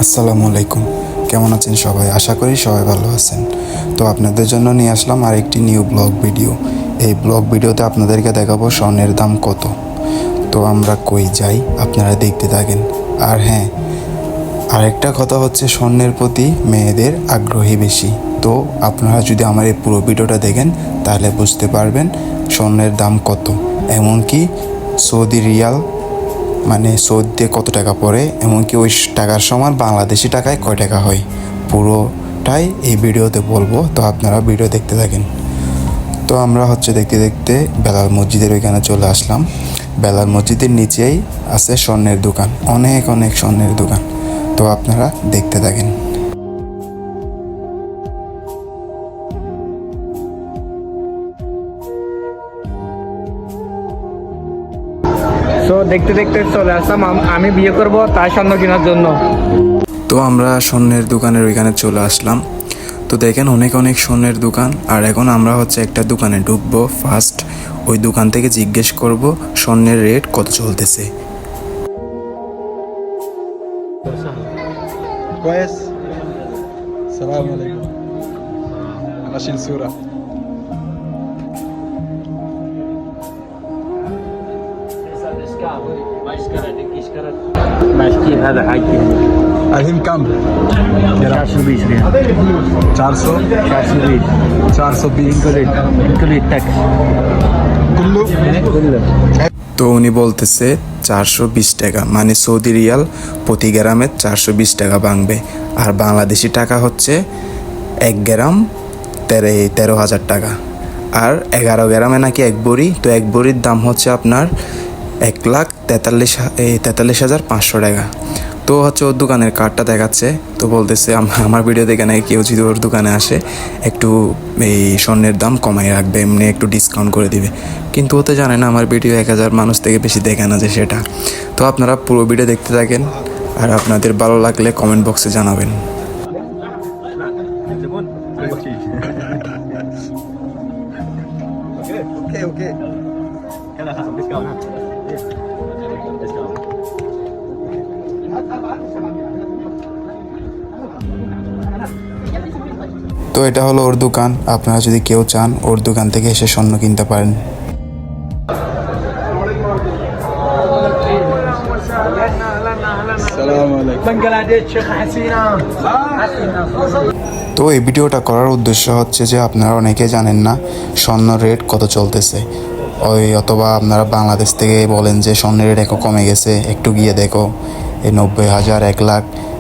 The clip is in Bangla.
আসসালামু আলাইকুম। কেমন আছেন সবাই? আশা করি সবাই ভালো আছেন। তো আপনাদের জন্য নিয়ে আসলাম আরেকটি নিউ ব্লগ ভিডিও। এই ব্লগ ভিডিওতে আপনাদেরকে দেখাবো স্বর্ণের দাম কত। তো আমরা কই যাই আপনারা দেখতে থাকেন। আর হ্যাঁ, আরেকটা কথা হচ্ছে স্বর্ণের প্রতি মেয়েদের আগ্রহী বেশি। তো আপনারা যদি আমার এই পুরো ভিডিওটা দেখেন তাহলে বুঝতে পারবেন স্বর্ণের দাম কত। এমনকি সৌদি রিয়াল মানে সৌদিতে কত টাকা পড়ে, এমনকি ওই টাকার সমান বাংলাদেশি টাকায় কয় টাকা হয়, পুরোটাই এই ভিডিওতে বলবো। তো আপনারা ভিডিও দেখতে থাকেন। তো আমরা দেখতে দেখতে বেলাল মসজিদের ওইখানে চলে আসলাম। বেলাল মসজিদের নিচেই আছে স্বর্ণের দোকান, অনেক অনেক স্বর্ণের দোকান। তো আপনারা দেখতে থাকেন। তো দেখতে দেখতে চলে আসলাম আমি বিয়ে করব তার স্বর্ণ কেনার জন্য। তো আমরা স্বর্ণের দোকানের ওইখানে চলে আসলাম। তো দেখেন অনেক অনেক স্বর্ণের দোকান। আর এখন আমরা একটা দোকানে ঢুকবো। ফার্স্ট ওই দোকান থেকে জিজ্ঞেস করব স্বর্ণের রেট কত চলতেছে। كويس. السلام عليكم. انا اشيل صورة. كيف هذا حاجي الحين كم؟ 420 ريال 400 420 420 انكلود تاكس كله. كله তো উনি বলতেছে 420 টাকা, মানে সৌদি রিয়াল প্রতি গ্রামে 420 টাকা ভাঙবে। আর বাংলাদেশি টাকা হচ্ছে 1 গ্রাম 13,000 টাকা। আর 11 গ্রামে নাকি এক ভরি। তো এক ভরির দাম হচ্ছে আপনার 1,43,500 টাকা। তো ওর দোকানের কার্ডটা দেখাচ্ছে। তো বলতেছে আমার ভিডিও দেখে নাকি কেউ যদি ওর দোকানে আসে একটু এই স্বর্ণের দাম কমাই রাখবে, এমনি একটু ডিসকাউন্ট করে দিবে। কিন্তু ও তো জানে না আমার ভিডিও 1000 মানুষ থেকে বেশি দেখে না যে সেটা। তো আপনারা পুরো ভিডিও দেখতে থাকেন, আর আপনাদের ভালো লাগলে কমেন্ট বক্সে জানাবেন। اوكي তো এটা হলো ওর দোকান। আপনারা যদি কেউ চান ওর দোকান থেকে এসে স্বর্ণ কিনতে পারেন। السلام عليكم. بنجلاديش شيخ حسينا তো এই ভিডিওটা করার উদ্দেশ্য হচ্ছে যে আপনারা অনেকে জানেন না স্বর্ণ রেট কত চলতেছে। অথবা আপনারা বাংলাদেশ থেকে বলেন যে স্বর্ণের রেট এখন কমে গেছে, একটু গিয়ে দেখো এই 90,000, 1 লাখ